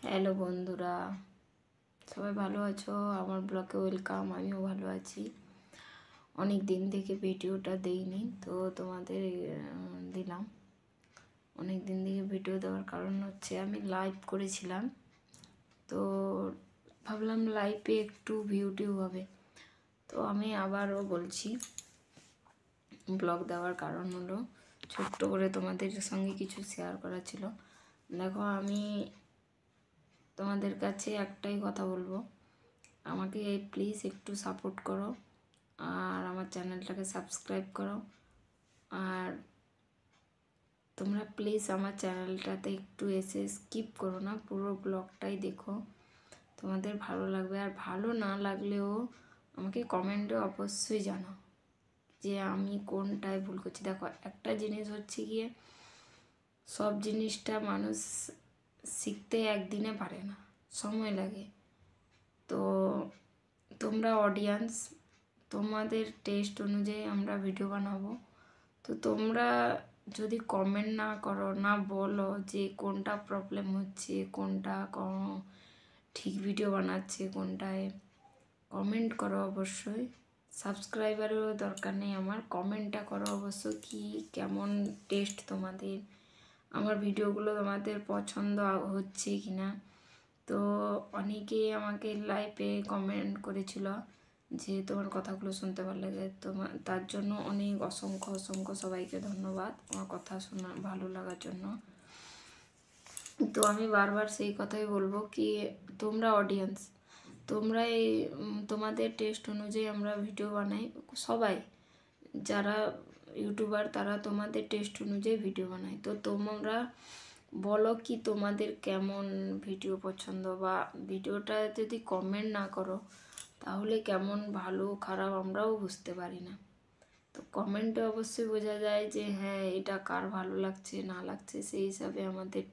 Hello বন্ধুরা, সবাই ভালো আছো? আমার ব্লগে ওয়েলকাম। আমিও ভালো আছি। অনেক দিন থেকে ভিডিওটা দেইনি, তো তোমাদের দিলাম। অনেক দিন থেকে ভিডিও দেওয়ার কারণ হচ্ছে আমি লাইভ করেছিলাম, তো ভাবলাম লাইভে একটু ভিউটিউ হবে। তো আমি আবারও বলছি, ব্লগ দেওয়ার কারণ হলো ছোট্ট করে তোমাদের সঙ্গে কিছু শেয়ার করা ছিল। দেখো, আমি তোমাদের কাছে একটাই কথা বলবো, আমাকে প্লিজ একটু সাপোর্ট করো আর আমার চ্যানেলটাকে সাবস্ক্রাইব করো। আর তোমরা প্লিজ আমার চ্যানেলটাতে একটু এসে স্কিপ করো না, পুরো ব্লগটাই দেখো, তোমাদের ভালো লাগবে। আর ভালো না লাগলেও আমাকে কমেন্টে অবশ্যই জানাও যে আমি কোনটায় ভুল করছি। দেখো, একটা জিনিস হচ্ছে গিয়ে, সব জিনিসটা মানুষ শিখতে একদিনে পারে না, সময় লাগে। তো তোমরা অডিয়েন্স, তোমাদের টেস্ট অনুযায়ী আমরা ভিডিও বানাবো। তো তোমরা যদি কমেন্ট না করো, না বলো যে কোনটা প্রবলেম হচ্ছে, কোনটা ঠিক ভিডিও বানাচ্ছে, কোনটায়, কমেন্ট করো অবশ্যই। সাবস্ক্রাইবারেরও দরকার নেই আমার, কমেন্টটা করো অবশ্য কি কেমন টেস্ট তোমাদের, আমার ভিডিওগুলো তোমাদের পছন্দ হচ্ছে কি না। তো অনেকেই আমাকে লাইভে কমেন্ট করেছিল যে তোমার কথাগুলো শুনতে ভালো লাগে, তার জন্য অনেক অসংখ্য সবাইকে ধন্যবাদ আমার কথা শোনা ভালো লাগার জন্য। তো আমি বারবার সেই কথাই বলবো কি, তোমরা অডিয়েন্স, তোমরা এই তোমাদের টেস্ট অনুযায়ী আমরা ভিডিও বানাই। সবাই যারা ইউটিউবার তারা তোমাদের টেস্ট অনুযায়ী ভিডিও বানায়। তো তোমরা বলো কি তোমাদের কেমন ভিডিও পছন্দ, বা ভিডিওটা যদি কমেন্ট না করো তাহলে কেমন ভালো খারাপ আমরাও বুঝতে পারি না। তো কমেন্টে অবশ্যই বোঝা যায় যে হ্যাঁ এটা কার ভালো লাগছে না লাগছে, সেই হিসাবে আমাদের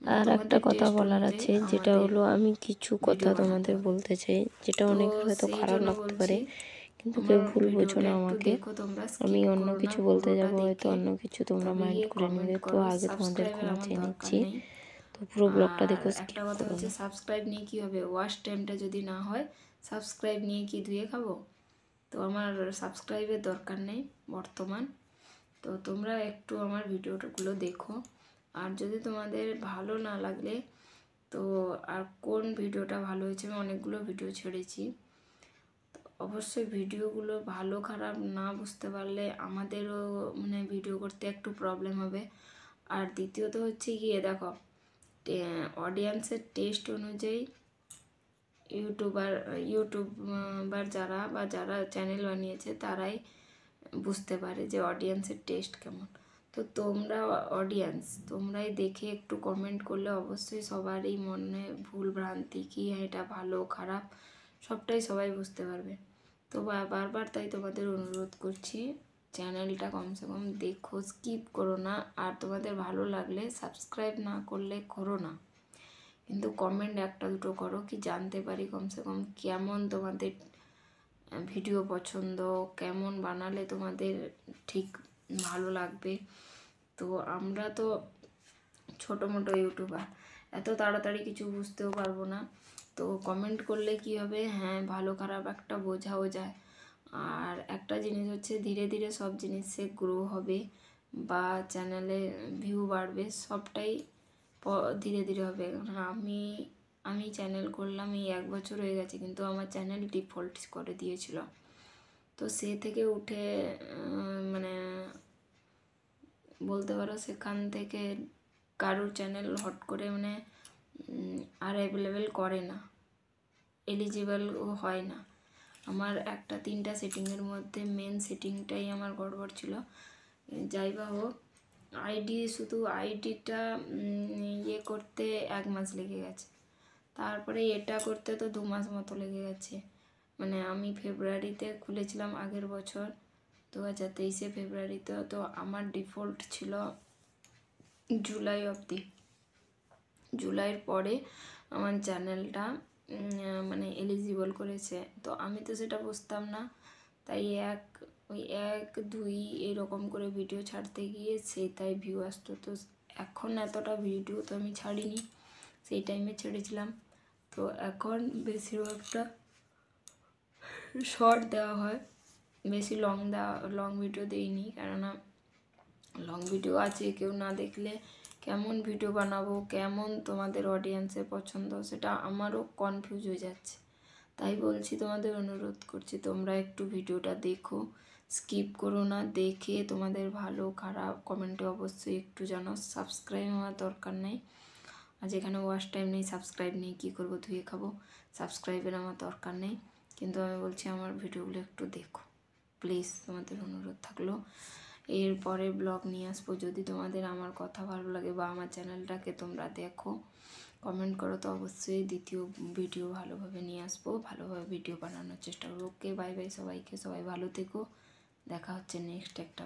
আর একটা তোমাদের কথা টেস্ট বলার অনুযায়ী আছে, যেটা আমাদের হলো আমি কিছু কথা ভিডিও বানাতে তোমাদের হবে। বলতে চাই, যেটা তো অনেকের হয়তো সেই খারাপ জন্য লাগতে বলছি, পারে, কিন্তু কেউ আমার ভুল বোঝো ভিডিওটা না একটু আমাকে। দেখো, তোমরা আমি স্কিপ অন্য করো না, কিছু বলতে পুরোটা যাব, হয়তো দেখে অন্য কিছু তোমরা তবে মাইন্ড গিয়ে করে কমেন্ট নেবে, তো করো। আগে তোমাদের সাবস্ক্রাইবের ক্ষমা আমার চেয়ে দরকার নিচ্ছি। নেই। তো পুরো ব্লগটা আর দেখো, একটা স্কিপ কথা করো হচ্ছে, না। সাবস্ক্রাইব নিয়ে কী হবে, ওয়াচ টাইমটা যদি না হয়, সাবস্ক্রাইব নিয়ে কি ধুয়ে খাবো? তো আমার সাবস্ক্রাইবের দরকার নেই বর্তমান। তো তোমরা একটু আমার ভিডিওগুলো দেখো, আর যদি তোমাদের ভালো না লাগলে তো, আর কোন ভিডিওটা ভালো হয়েছে, আমি অনেকগুলো ভিডিও ছেড়েছি, অবশ্যই ভিডিওগুলো ভালো খারাপ না বুঝতে পারলে আমাদেরও মানে ভিডিও করতে একটু প্রবলেম হবে। আর দ্বিতীয়ত হচ্ছে গিয়ে দেখো, অডিয়েন্সের টেস্ট অনুযায়ী ইউটিউবার যারা বা যারা চ্যানেল বানিয়েছে তারাই বুঝতে পারে যে অডিয়েন্সের টেস্ট কেমন। তো তোমরা অডিয়েন্স, তোমরাই দেখে একটু কমেন্ট করলে অবশ্যই সবারই মনে ভুল ভ্রান্তি কি এটা ভালো খারাপ সবটাই সবাই বুঝতে পারবে। তো বারবার তাই তোমাদের অনুরোধ করছি, চ্যানেলটা কমসে কম দেখো, স্কিপ করো না। আর তোমাদের ভালো লাগলে সাবস্ক্রাইব না করলে করো না, কিন্তু কমেন্ট একটা দুটো করো, কি জানতে পারি কমসে কম কেমন তোমাদের ভিডিও পছন্দ, কেমন বানালে তোমাদের ঠিক ভালো লাগবে। তো আমরা তো ছোটো মোটো ইউটিউবার, এত তাড়াতাড়ি কিছু বুঝতেও পারবো না। তো কমেন্ট করলে কি হবে, হ্যাঁ ভালো খারাপ একটা বোঝাও যায়। আর একটা জিনিস হচ্ছে, ধীরে ধীরে সব জিনিসে গ্রো হবে বা চ্যানেলে ভিউ বাড়বে, সবটাই ধীরে ধীরে হবে। কারণ আমি চ্যানেল করলাম এই 1 বছর হয়ে গেছে, কিন্তু আমার চ্যানেল ডিফল্ট করে দিয়েছিল। তো সে থেকে উঠে মানে বলতে পারো সেখান থেকে কারোর চ্যানেল হট করে মানে আর অ্যাভেলেবেল করে না, এলিজিবল হয় না। আমার একটা 3টা সেটিংয়ের মধ্যে মেন সেটিংটাই আমার গড়বড় ছিল। যাই বা হোক, শুধু আইডিটা ইয়ে করতে 1 মাস লেগে গেছে, তারপরে এটা করতে তো 2 মাস মতো লেগে গেছে। মানে আমি ফেব্রুয়ারিতে খুলেছিলাম আগের বছর, 2023 ফেব্রুয়ারিতে, তো আমার ডিফল্ট ছিল জুলাই অবধি। জুলাইয়ের পরে আমার চ্যানেলটা মানে এলিজিবল করেছে, তো আমি তো সেটা বুঝতাম না। তাই 1-2 এরকম করে ভিডিও ছাড়তে গিয়ে তাই ভিউ আসতো। তো এখন এতটা ভিডিও তো আমি ছাড়িনি, সেই টাইমে ছেড়েছিলাম। তো এখন বেশিরভাগটা শর্ট দেওয়া হয়, বেশি লং ভিডিও দিইনি, কেননা লং ভিডিও আছে কেউ না দেখলে কেমন ভিডিও বানাবো, কেমন তোমাদের অডিয়েন্সের পছন্দ, সেটা আমারও কনফিউজ হয়ে যাচ্ছে। তাই বলছি, তোমাদের অনুরোধ করছি তোমরা একটু ভিডিওটা দেখো, স্কিপ করো না, দেখে তোমাদের ভালো খারাপ কমেন্টে অবশ্যই একটু জানাও। সাবস্ক্রাইব হওয়ার দরকার নেই, আর যেখানে ওয়াচ টাইম নেই, সাবস্ক্রাইব নেই, কী করবো, ধুয়ে খাবো, সাবস্ক্রাইবের আমার দরকার নেই। কিন্তু আমি বলছি আমার ভিডিওগুলো একটু দেখো প্লিজ, তোমাদের অনুরোধ থাকলো। এরপরে ব্লগ নিয়ে আসবো, যদি তোমাদের আমার কথা ভালো লাগে বা আমার চ্যানেলটাকে তোমরা দেখো, কমেন্ট করো, তো অবশ্যই দ্বিতীয় ভিডিও ভালোভাবে নিয়ে আসবো, ভালোভাবে ভিডিও বানানোর চেষ্টা করবো। ওকে, বাই বাই সবাইকে, সবাই ভালো থেকো, দেখা হচ্ছে নেক্সট একটা